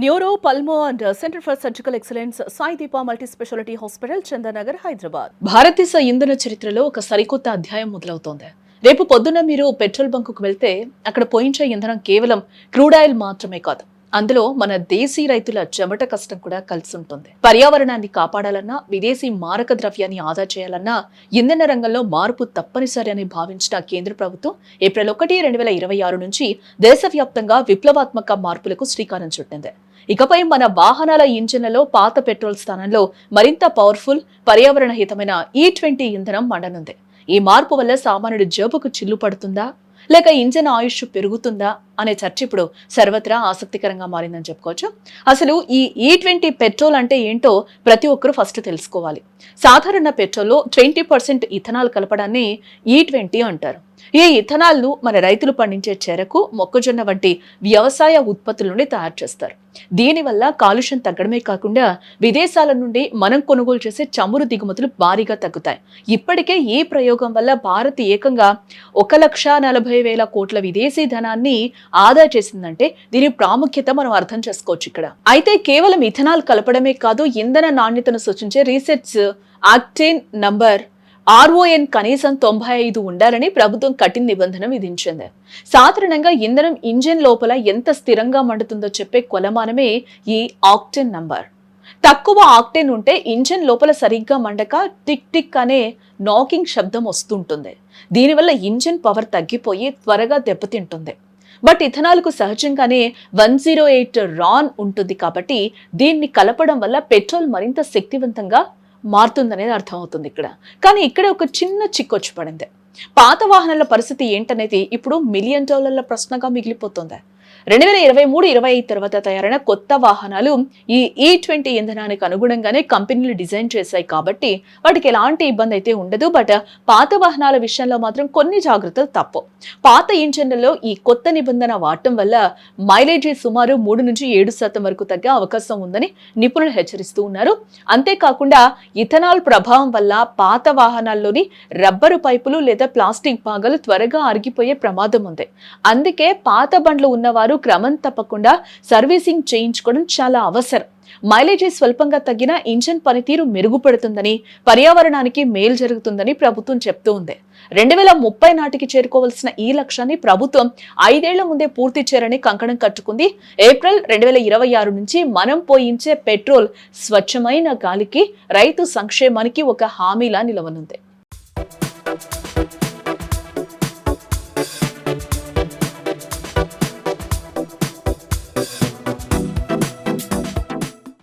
Neuro pulmo and centre for surgical excellence Sai Deepa multi speciality hospital Chandanagar Hyderabad. భారతదేశ ఇంధన చరిత్రలో ఒక సరికొత్త అధ్యాయం మొదలవుతోంది. రేపు పొద్దున్న మీరు పెట్రోల్ బంకుకు వెళ్తే అక్కడ పోయించే ఇంధనం కేవలం క్రూడ్ ఆయిల్ మాత్రమే కాదు, అందులో మన దేశీ రైతుల చెమట కష్టం కూడా కలిసి ఉంటుంది. పర్యావరణాన్ని కాపాడాలన్నా, విదేశీ మారక ద్రవ్యాన్ని ఆదా చేయాలన్నా ఇంధన రంగంలో మార్పు తప్పనిసరి అని భావించిన కేంద్ర ప్రభుత్వం ఏప్రిల్ 1, 2026 నుంచి దేశవ్యాప్తంగా విప్లవాత్మక మార్పులకు శ్రీకారం చుట్టింది. ఇకపై మన వాహనాల ఇంజిన్లలో పాత పెట్రోల్ స్థానంలో మరింత పవర్ఫుల్, పర్యావరణ హితమైన E20 ఇంధనం మండనుంది. ఈ మార్పు వల్ల సామాన్యుడి జేబుకు చిల్లు పడుతుందా, లేక ఇంజన్ ఆయుష్ పెరుగుతుందా అనే చర్చ ఇప్పుడు సర్వత్రా ఆసక్తికరంగా మారిందని చెప్పుకోవచ్చు. అసలు ఈ E20 పెట్రోల్ అంటే ఏంటో ప్రతి ఒక్కరూ ఫస్ట్ తెలుసుకోవాలి. సాధారణ పెట్రోల్లో 20% ఇథనాల్ కలపడాన్ని E20 అంటారు. ఈ ఇథనాల్ ను మన రైతులు పండించే చెరకు, మొక్కజొన్న వంటి వ్యవసాయ ఉత్పత్తుల నుండి తయారు చేస్తారు. దీనివల్ల కాలుష్యం తగ్గడమే కాకుండా విదేశాల నుండి మనం కొనుగోలు చేసే చమురు దిగుమతులు భారీగా తగ్గుతాయి. ఇప్పటికే ఈ ప్రయోగం వల్ల భారత్ ఏకంగా 1,40,000 కోట్ల విదేశీ ధనాన్ని ఆదా చేసిందంటే దీని ప్రాముఖ్యత మనం అర్థం చేసుకోవచ్చు ఇక్కడ. అయితే కేవలం ఇథనాల్ కలపడమే కాదు, ఇంధన నాణ్యతను సూచించే రీసెర్చ్ ఆక్టేన్ నంబర్ RON కనీసం 95 ఉండాలని ప్రభుత్వం కఠిన నిబంధన విధించింది. సాధారణంగా ఇంధనం ఇంజిన్ లోపల ఎంత స్థిరంగా మండుతుందో చెప్పే కొలమానమే ఈ ఆక్టేన్ నంబర్. తక్కువ ఆక్టేన్ ఉంటే ఇంజిన్ లోపల సరిగ్గా మండక టిక్ టిక్ అనే నాకింగ్ శబ్దం వస్తుంటుంది. దీనివల్ల ఇంజిన్ పవర్ తగ్గిపోయి త్వరగా దెబ్బతింటుంది. బట్ ఇథనాల్కు సహజంగానే 108 రాన్ ఉంటుంది కాబట్టి దీన్ని కలపడం వల్ల పెట్రోల్ మరింత శక్తివంతంగా మారుతుందనేది అర్థమవుతుంది ఇక్కడ. కానీ ఇక్కడ ఒక చిన్న చిక్కొచ్చి పడింది. పాత వాహనాల పరిస్థితి ఏంటనేది ఇప్పుడు $1 మిలియన్ ప్రశ్నగా మిగిలిపోతుంది. 2023-25 తర్వాత తయారైన కొత్త వాహనాలు ఈ E20 ఇంధనానికి అనుగుణంగానే కంపెనీలు డిజైన్ చేశాయి కాబట్టి వాటికి ఎలాంటి ఇబ్బంది అయితే ఉండదు. బట్ పాత వాహనాల విషయంలో మాత్రం కొన్ని జాగ్రత్తలు తప్పు. పాత ఇంజన్లలో ఈ కొత్త నిబంధన వాడటం వల్ల మైలేజీ సుమారు 3-7% వరకు తగ్గే అవకాశం ఉందని నిపుణులు హెచ్చరిస్తూ ఉన్నారు. అంతేకాకుండా ఇథనాల్ ప్రభావం వల్ల పాత వాహనాల్లోని రబ్బరు పైపులు లేదా ప్లాస్టిక్ భాగాలు త్వరగా అరిగిపోయే ప్రమాదం ఉంది. అందుకే పాత బండ్లు ఉన్నవారు క్రమం తప్పకుండా సర్వీసింగ్ చేయించుకోవడం చాలా అవసరం. మైలేజీ స్వల్పంగా తగ్గిన ఇంజిన్ పనితీరు మెరుగుపడుతుందని, పర్యావరణానికి మేలు జరుగుతుందని ప్రభుత్వం చెప్తూ ఉంది. 2030 నాటికి చేరుకోవాల్సిన ఈ లక్ష్యాన్ని ప్రభుత్వం 5 ఏళ్ల ముందే పూర్తి చేయాలని కంకణం కట్టుకుంది. ఏప్రిల్ 2026 నుంచి మనం పోయించే పెట్రోల్ స్వచ్ఛమైన గాలికి, రైతు సంక్షేమానికి ఒక హామీలా నిలవనుంది.